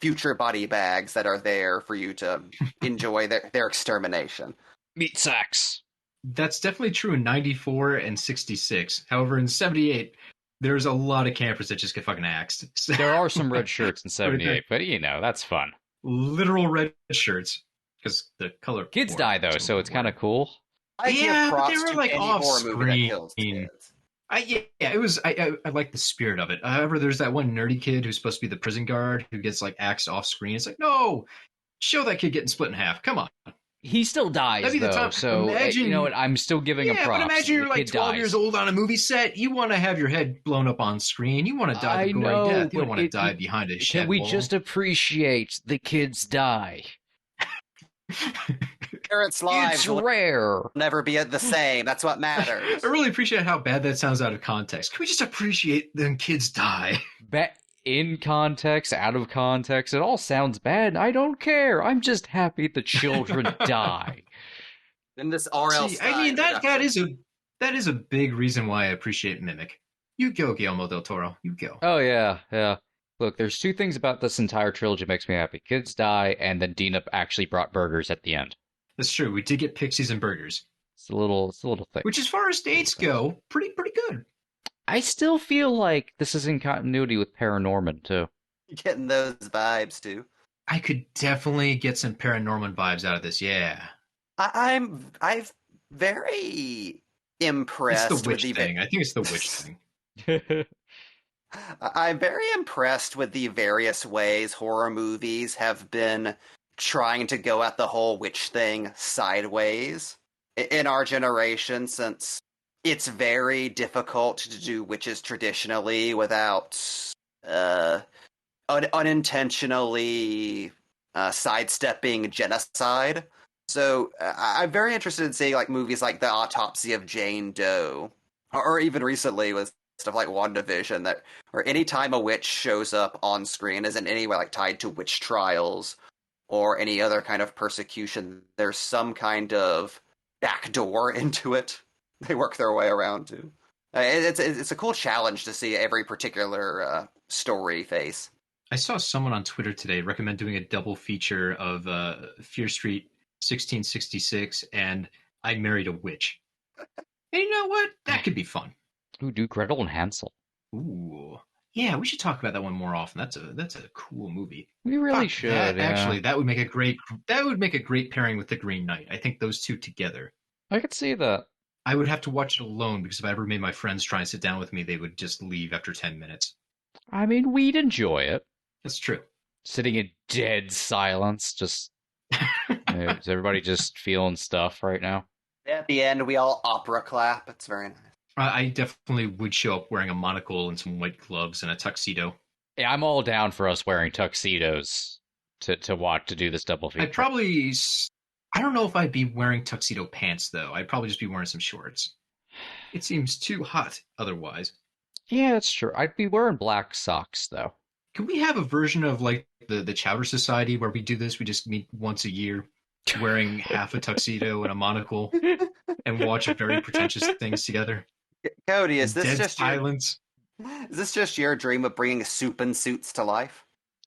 future body bags that are there for you to enjoy their extermination. Meat sacks. That's definitely true in 94 and 66. However, in 78, there's a lot of campers that just get fucking axed. There are some red shirts in 78, but that's fun. Literal red shirts, because the color. Kids die though, so it's kind of cool. I give props but they were to like any off horror movie that screen. kills kids. It was. I like the spirit of it. However, there's that one nerdy kid who's supposed to be the prison guard who gets like axed off screen. It's like, no, show that kid getting split in half. Come on. He still dies, though, so imagine, you know what? I'm still giving him props. Yeah, but imagine you're like 12 years old on a movie set. You want to have your head blown up on screen. You want to die the gory death. You don't want to die behind a shed wall. Can we wall. just appreciate the kids die? Parents' lives It's rare. Never be the same. That's what matters. I really appreciate how bad that sounds out of context. Can we just appreciate them kids die? In context, out of context, it all sounds bad. I don't care. I'm just happy the children die. In this RL style, I mean, that is a big reason why I appreciate Mimic. You go, Guillermo del Toro. You go. Oh yeah. Look, there's two things about this entire trilogy that makes me happy. Kids die, and then Dina actually brought burgers at the end. That's true. We did get pixies and burgers. It's a little thing. Which, as far as dates go, pretty good. I still feel like this is in continuity with Paranorman, too. You're getting those vibes, too. I could definitely get some Paranorman vibes out of this, yeah. I'm very impressed It's the witch with thing. I think it's the witch thing. I'm very impressed with the various ways horror movies have been trying to go at the whole witch thing sideways in our generation, since it's very difficult to do witches traditionally without unintentionally sidestepping genocide. So I'm very interested in seeing like movies like The Autopsy of Jane Doe, or even recently with stuff like WandaVision, that or any time a witch shows up on screen is in any way like tied to witch trials or any other kind of persecution, there's some kind of backdoor into it they work their way around to. It's a cool challenge to see every particular story face. I saw someone on Twitter today recommend doing a double feature of Fear Street 1666 and I Married a Witch. And you know what? That could be fun. Ooh, do Gretel and Hansel. Ooh. Yeah, we should talk about that one more often. That's a cool movie. We really should. Actually, that would make a great pairing with The Green Knight. I think those two together. I could see that. I would have to watch it alone because if I ever made my friends try and sit down with me, they would just leave after 10 minutes. I mean, we'd enjoy it. That's true. Sitting in dead silence, just is everybody just feeling stuff right now? At the end, we all opera clap. It's very nice. I definitely would show up wearing a monocle and some white gloves and a tuxedo. Yeah, I'm all down for us wearing tuxedos to do this double feature. I don't know if I'd be wearing tuxedo pants, though. I'd probably just be wearing some shorts. It seems too hot otherwise. Yeah, that's true. I'd be wearing black socks, though. Can we have a version of, like, the Chowder Society where we do this? We just meet once a year wearing half a tuxedo and a monocle and watch very pretentious things together. Cody, Is this just your dream of bringing soup and suits to life?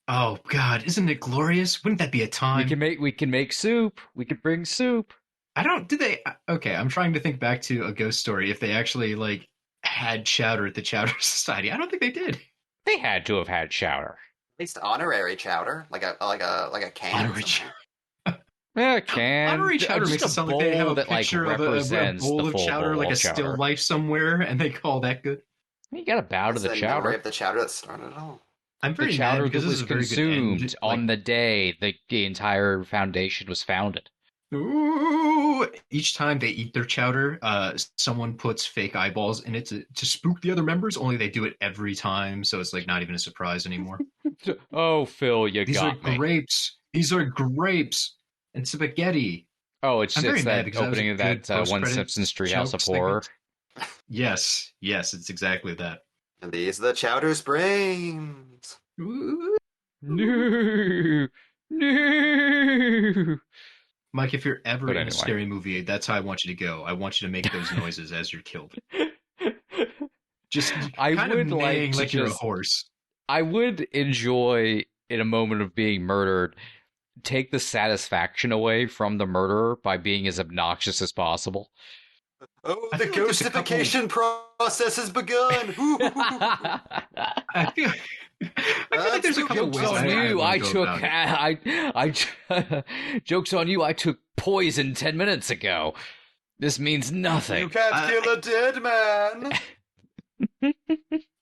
Oh God, isn't it glorious? Wouldn't that be a time? We can make soup. We can bring soup. Okay, I'm trying to think back to a ghost story if they actually like had chowder at the Chowder Society. I don't think they did. They had to have had chowder. At least honorary chowder, like a can. Honorary chowder. Yeah, can. Honorary chowder makes it sound like they have a picture of a bowl of chowder, like a still life somewhere, and they call that good. You got to bow to the chowder. Of the chowder that started it all. I'm very the chowder mad because that was consumed on the day the entire foundation was founded. Ooh! Each time they eat their chowder, someone puts fake eyeballs in it to spook the other members. Only they do it every time, so it's like not even a surprise anymore. Oh, Phil, These got me. Grapes. These are grapes and spaghetti. Oh, it's that opening of that one Simpsons Treehouse of Horror. Yes, it's exactly that. And these are the chowder springs. Ooh. No. Mike, if you're ever in a scary movie, that's how I want you to go. I want you to make those noises as you're killed. Just kind of neighing like you're a horse. I would enjoy, in a moment of being murdered, take the satisfaction away from the murderer by being as obnoxious as possible. Oh, the ghoustification process has begun. I feel like there's a couple jokes ways on you. Jokes on you. I took poison 10 minutes ago. This means nothing. You can't kill a dead man.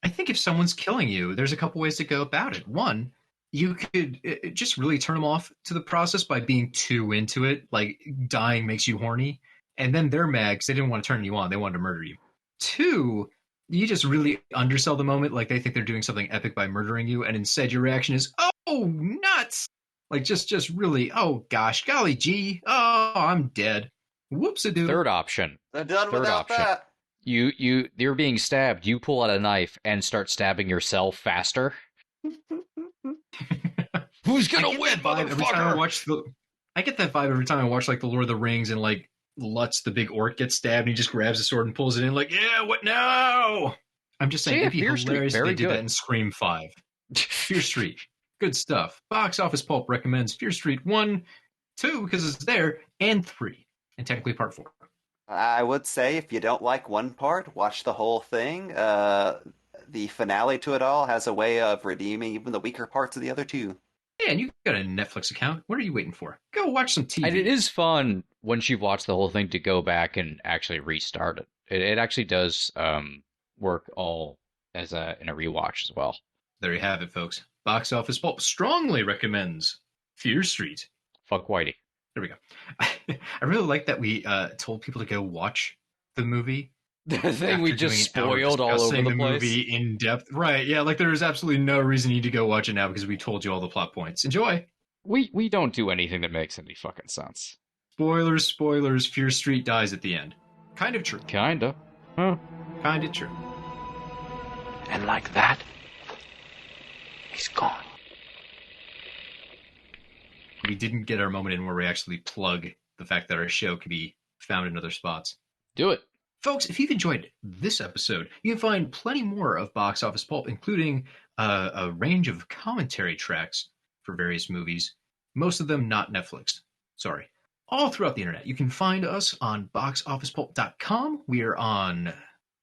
I think if someone's killing you, there's a couple ways to go about it. One, you could just really turn them off to the process by being too into it. Like dying makes you horny. And then they're mad because they didn't want to turn you on. They wanted to murder you. Two, you just really undersell the moment. Like they think they're doing something epic by murdering you. And instead your reaction is, oh, nuts. Like just really, oh, gosh, golly gee. Oh, I'm dead. Whoops-a-doo. Third option. They're done without that. You're being stabbed. You pull out a knife and start stabbing yourself faster. Who's gonna win, motherfucker? I get that vibe every time I watch like the Lord of the Rings and like Lutz, the big orc, gets stabbed and he just grabs the sword and pulls it in like, yeah, what now? I'm just saying, it'd be hilarious if they did that in Scream 5. Fear Street. Good stuff. Box Office Pulp recommends Fear Street 1, 2, because it's there, and 3, and technically part 4. I would say if you don't like one part, watch the whole thing. The finale to it all has a way of redeeming even the weaker parts of the other two. Yeah, and you got a Netflix account. What are you waiting for? Go watch some TV. And it is fun once you've watched the whole thing to go back and actually restart it. It actually does work all as in a rewatch as well. There you have it, folks. Box Office Pulp strongly recommends Fear Street. Fuck Whitey. There we go. I really like that we told people to go watch the movie. The thing we just spoiled all over the place. Movie in depth, right? Yeah, like there is absolutely no reason you need to go watch it now because we told you all the plot points. Enjoy. We don't do anything that makes any fucking sense. Spoilers. Fear Street dies at the end. Kind of true. Kinda. Huh. Kind of true. And like that, he's gone. We didn't get our moment in where we actually plug the fact that our show can be found in other spots. Do it. Folks, if you've enjoyed this episode, you can find plenty more of Box Office Pulp, including a range of commentary tracks for various movies, most of them not Netflix. Sorry. All throughout the internet. You can find us on boxofficepulp.com. We are on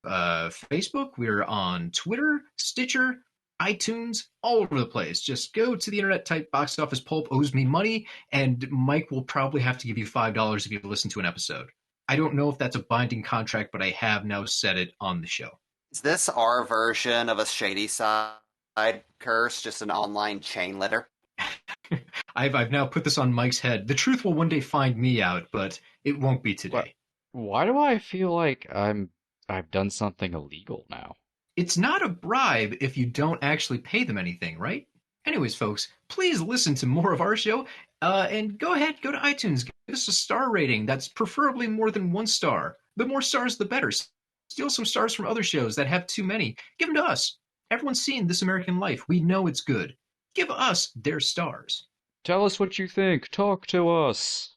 Facebook. We're on Twitter, Stitcher, iTunes, all over the place. Just go to the internet, type Box Office Pulp owes me money, and Mike will probably have to give you $5 if you listen to an episode. I don't know if that's a binding contract, but I have now said it on the show. Is this our version of a Shady Side curse, just an online chain letter? I've now put this on Mike's head. The truth will one day find me out, but it won't be today. Why do I feel like I've done something illegal now? It's not a bribe if you don't actually pay them anything, right? Anyways, folks, please listen to more of our show, and go ahead, go to iTunes, give us a star rating. That's preferably more than 1 star. The more stars, the better. Steal some stars from other shows that have too many. Give them to us. Everyone's seen This American Life. We know it's good. Give us their stars. Tell us what you think. Talk to us.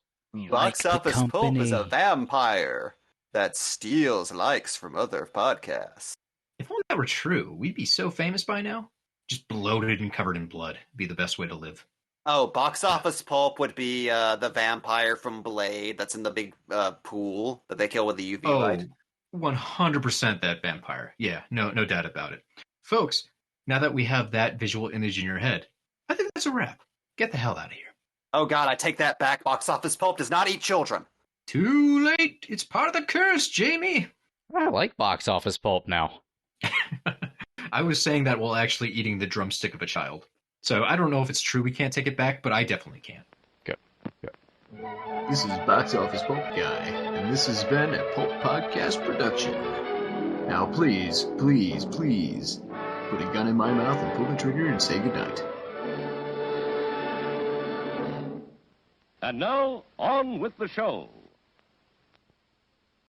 Box Office Pulp is a vampire that steals likes from other podcasts. If only that were true, we'd be so famous by now. Just bloated and covered in blood. Be the best way to live. Oh, Box Office Pulp would be the vampire from Blade that's in the big pool that they kill with the UV light. 100% that vampire. Yeah, no doubt about it. Folks, now that we have that visual image in your head, I think that's a wrap. Get the hell out of here. Oh god, I take that back. Box Office Pulp does not eat children. Too late. It's part of the curse, Jamie. I like Box Office Pulp now. I was saying that while actually eating the drumstick of a child. So I don't know if it's true we can't take it back, but I definitely can. Good. This is Box Office Pulp Guy, and this has been a Pulp Podcast production. Now please, please, please, put a gun in my mouth and pull the trigger and say goodnight. And now, on with the show.